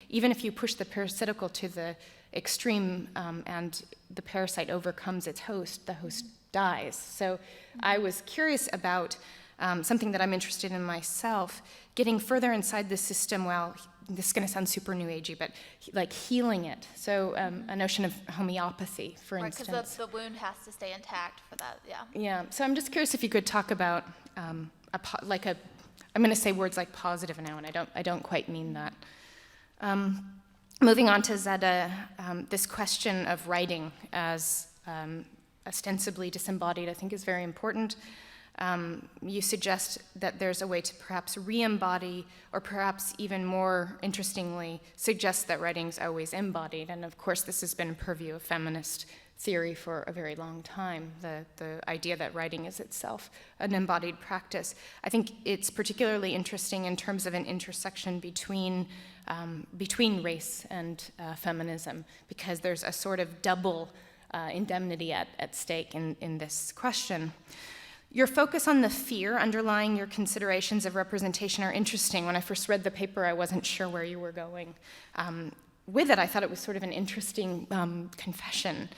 even if you push the parasitical to the extreme and the parasite overcomes its host, the host dies. So I was curious about something that I'm interested in myself, getting further inside the system while, this is going to sound super new agey, but like healing it. So a notion of homeopathy, for instance. Because the wound has to stay intact for that, yeah. Yeah, so I'm just curious if you could talk about I'm going to say words like positive now, and I don't quite mean that. Moving on to Zeta, this question of writing as ostensibly disembodied, I think, is very important. You suggest that there's a way to perhaps re-embody, or perhaps even more interestingly, suggest that writing's always embodied. And of course, this has been a purview of feminist theory for a very long time, the idea that writing is itself an embodied practice. I think it's particularly interesting in terms of an intersection between race and feminism, because there's a sort of double indemnity at stake in this question. Your focus on the fear underlying your considerations of representation are interesting. When I first read the paper, I wasn't sure where you were going. With it, I thought it was sort of an interesting confession.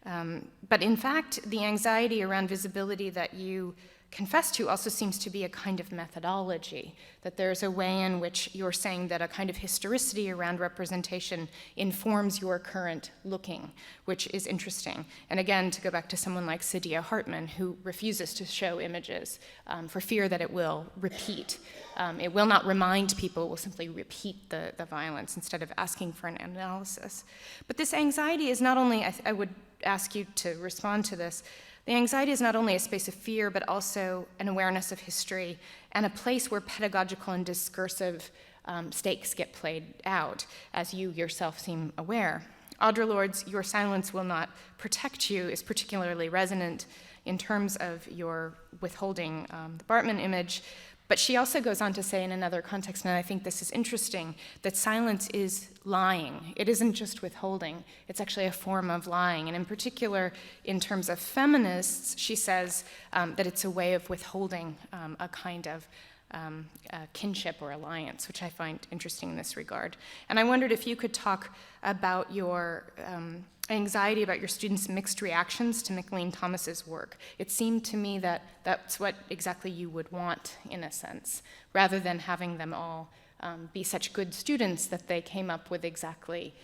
But in fact, the anxiety around visibility that you confess to also seems to be a kind of methodology, that there's a way in which you're saying that a kind of historicity around representation informs your current looking, which is interesting. And again, to go back to someone like Saidiya Hartman, who refuses to show images for fear that it will repeat. It will not remind people, it will simply repeat the violence instead of asking for an analysis. But this anxiety is not only, I would ask you to respond to this, the anxiety is not only a space of fear, but also an awareness of history and a place where pedagogical and discursive stakes get played out, as you yourself seem aware. Audre Lorde's "Your silence will not protect you" is particularly resonant in terms of your withholding the Bartman image, but she also goes on to say in another context, and I think this is interesting, that silence is lying. It isn't just withholding, it's actually a form of lying. And in particular, in terms of feminists, she says that it's a way of withholding a kind of kinship or alliance, which I find interesting in this regard. And I wondered if you could talk about your anxiety about your students' mixed reactions to McLean Thomas's work. It seemed to me that that's what exactly you would want, in a sense, rather than having them all be such good students that they came up with exactly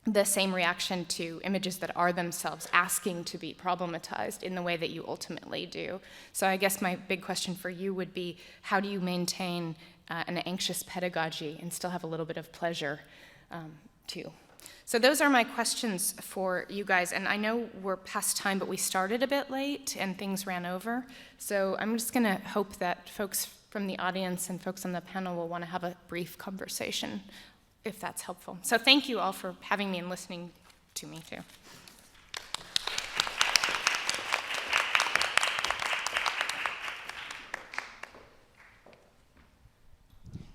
the same reaction to images that are themselves asking to be problematized in the way that you ultimately do. So I guess my big question for you would be, how do you maintain an anxious pedagogy and still have a little bit of pleasure too? So those are my questions for you guys, and I know we're past time, but we started a bit late and things ran over. So I'm just gonna hope that folks from the audience and folks on the panel will wanna have a brief conversation, if that's helpful. So thank you all for having me and listening to me too.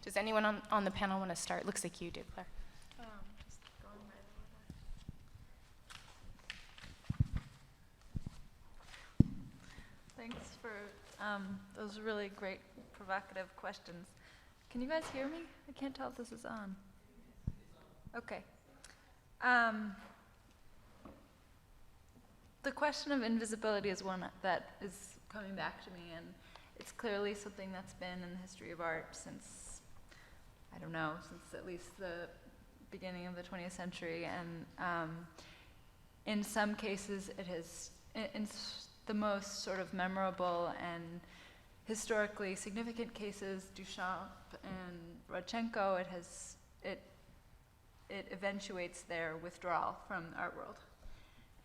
Does anyone on the panel wanna start? Looks like you do, Claire. Thanks for those really great, provocative questions. Can you guys hear me? I can't tell if this is on. Okay. The question of invisibility is one that is coming back to me, and it's clearly something that's been in the history of art since, I don't know, since at least the beginning of the 20th century. And in some cases, it has, in the most sort of memorable and historically significant cases, Duchamp and Rodchenko, it eventuates their withdrawal from the art world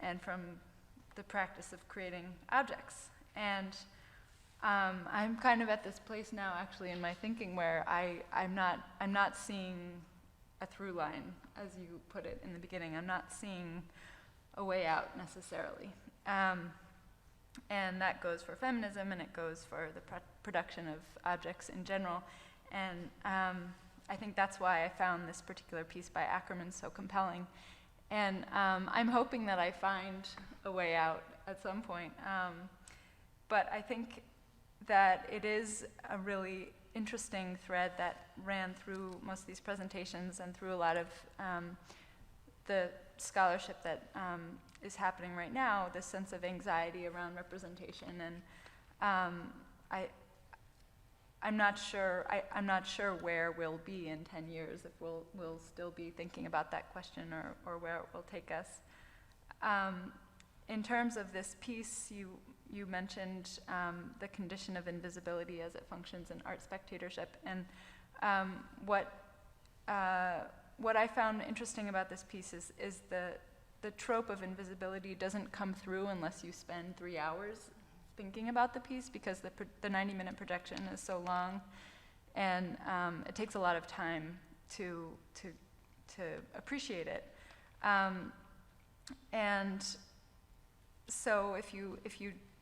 and from the practice of creating objects. And I'm kind of at this place now, actually, in my thinking where I'm not seeing a through line, as you put it in the beginning. I'm not seeing a way out necessarily. And that goes for feminism, and it goes for the production of objects in general. And I think that's why I found this particular piece by Ackerman so compelling. And I'm hoping that I find a way out at some point. But I think that it is a really interesting thread that ran through most of these presentations and through a lot of the scholarship that is happening right now, this sense of anxiety around representation. And I'm not sure where we'll be in 10 years, if we'll still be thinking about that question or where it will take us. In terms of this piece, you mentioned the condition of invisibility as it functions in art spectatorship. And what I found interesting about this piece is the trope of invisibility doesn't come through unless you spend 3 hours thinking about the piece, because the 90-minute projection is so long, and it takes a lot of time to appreciate it. And so if you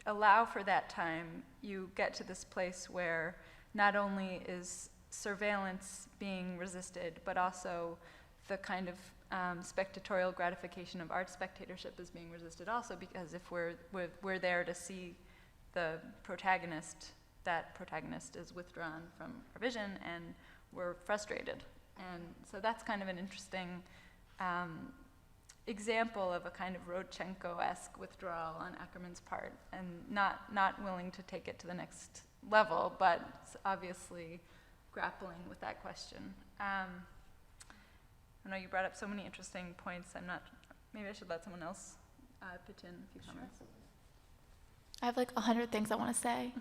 allow for that time, you get to this place where not only is surveillance being resisted, but also the kind of spectatorial gratification of art spectatorship is being resisted also, because if we're there to see the protagonist, that protagonist is withdrawn from our vision and we're frustrated. And so that's kind of an interesting example of a kind of Rodchenko-esque withdrawal on Ackerman's part, and not willing to take it to the next level, but obviously grappling with that question. I know you brought up so many interesting points. Maybe I should let someone else pitch in a few comments. I have like 100 things I want to say.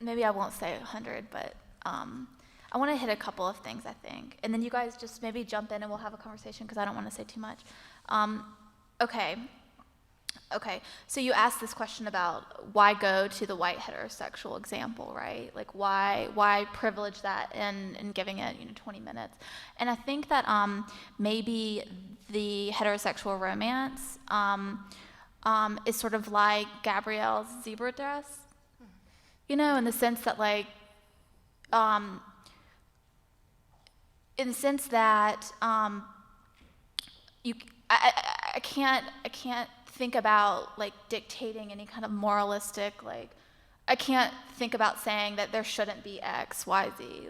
Maybe I won't say 100, but I want to hit a couple of things, I think. And then you guys just maybe jump in and we'll have a conversation, because I don't want to say too much. Okay, so you asked this question about why go to the white heterosexual example, right? Like why privilege that in giving it 20 minutes? And I think that maybe the heterosexual romance is sort of like Gabrielle's zebra dress, in the sense that I can't think about dictating any kind of moralistic, I can't think about saying that there shouldn't be X, Y, Z.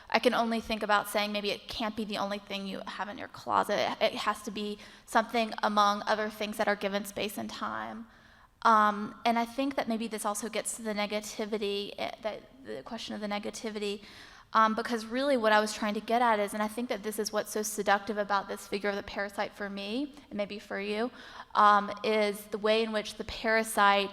I can only think about saying maybe it can't be the only thing you have in your closet. It has to be something among other things that are given space and time. And I think that maybe this also gets to the negativity, the question of the negativity, because really what I was trying to get at is, and I think that this is what's so seductive about this figure of the parasite for me, and maybe for you, is the way in which the parasite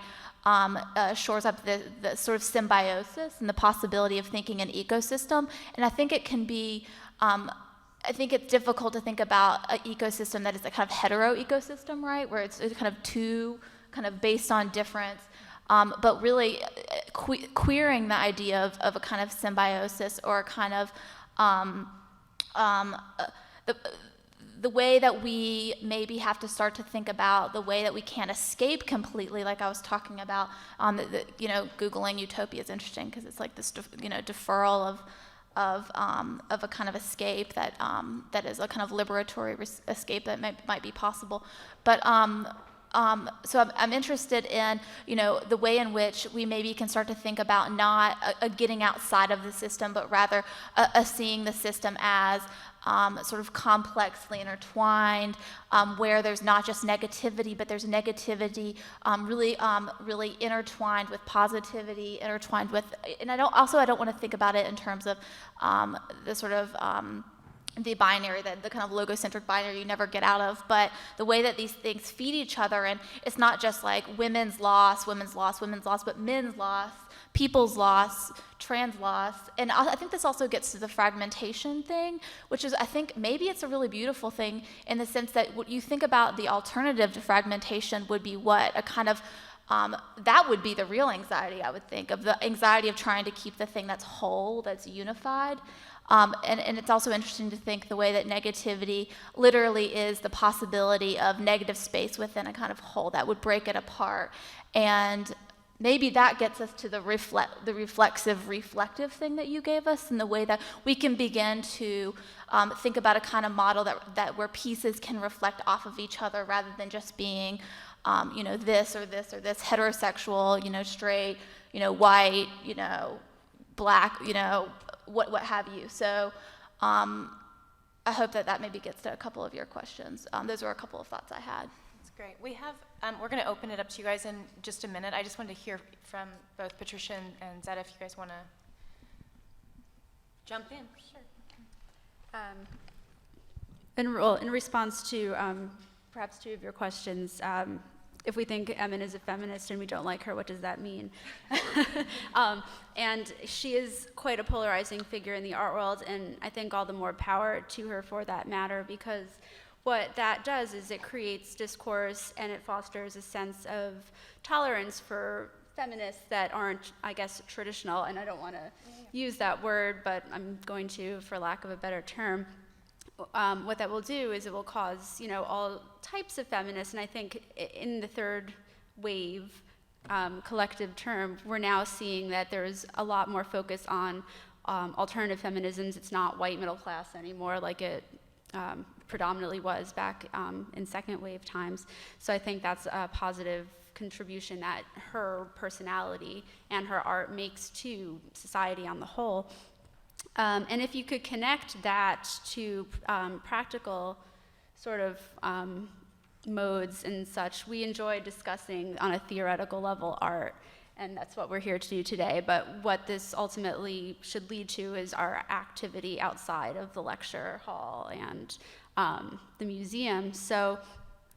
shores up the sort of symbiosis and the possibility of thinking an ecosystem. And I think it can be, I think it's difficult to think about an ecosystem that is a kind of hetero ecosystem, right, where it's kind of two, kind of based on difference, but really queering the idea of a kind of symbiosis, or a kind of the way that we maybe have to start to think about the way that we can't escape completely, like I was talking about. Googling utopia is interesting because it's like this, deferral of a kind of escape that is a kind of liberatory escape that might be possible. But so I'm interested in, the way in which we maybe can start to think about not a getting outside of the system, but rather a seeing the system as sort of complexly intertwined, where there's not just negativity, but there's negativity really intertwined with positivity, intertwined with, and I don't want to think about it in terms of the sort of the binary, the kind of logocentric binary you never get out of, but the way that these things feed each other, and it's not just like women's loss, but men's loss, people's loss, trans loss. And I think this also gets to the fragmentation thing, which is, I think maybe it's a really beautiful thing in the sense that what you think about the alternative to fragmentation would be what? A kind of, that would be the real anxiety, I would think, of the anxiety of trying to keep the thing that's whole, that's unified. And it's also interesting to think the way that negativity literally is the possibility of negative space within a kind of whole that would break it apart. And maybe that gets us to the reflective thing that you gave us, and the way that we can begin to think about a kind of model that where pieces can reflect off of each other rather than just being, this or this or this, heterosexual, straight, white, black, you know, what have you. So I hope that maybe gets to a couple of your questions. Those were a couple of thoughts I had. That's great. We have, we're going to open it up to you guys in just a minute. I just wanted to hear from both Patricia and Zeta if you guys want to jump in. Sure. In response to perhaps two of your questions, if we think Emin is a feminist and we don't like her, what does that mean? And she is quite a polarizing figure in the art world, and I think all the more power to her for that matter, because what that does is it creates discourse and it fosters a sense of tolerance for feminists that aren't, I guess, traditional, and I don't want to use that word, but I'm going to, for lack of a better term. What that will do is it will cause, you know, all types of feminists, and I think in the third wave collective term, we're now seeing that there's a lot more focus on alternative feminisms. It's not white middle class anymore like it predominantly was back in second wave times. So I think that's a positive contribution that her personality and her art makes to society on the whole. And if you could connect that to practical sort of modes and such, we enjoy discussing on a theoretical level art, and that's what we're here to do today. But what this ultimately should lead to is our activity outside of the lecture hall and the museum. So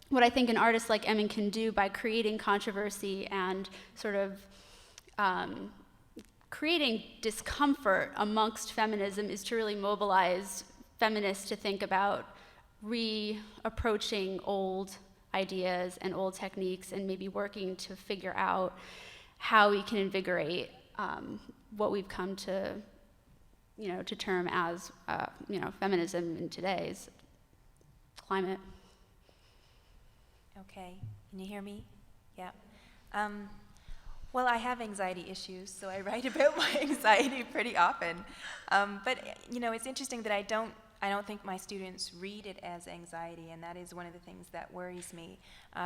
what I think an artist like Emin can do by creating controversy and sort of creating discomfort amongst feminism is to really mobilize feminists to think about reapproaching old ideas and old techniques and maybe working to figure out how we can invigorate what we've come to, you know, to term as, you know, feminism in today's climate. Okay, can you hear me? Yeah. Well, I have anxiety issues, so I write about my anxiety pretty often. But you know, it's interesting that I don't think my students read it as anxiety, and that is one of the things that worries me,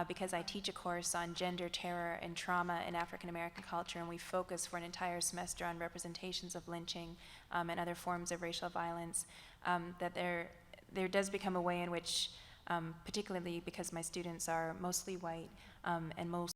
because I teach a course on gender, terror, and trauma in African American culture, and we focus for an entire semester on representations of lynching and other forms of racial violence. That there does become a way in which, particularly because my students are mostly white and most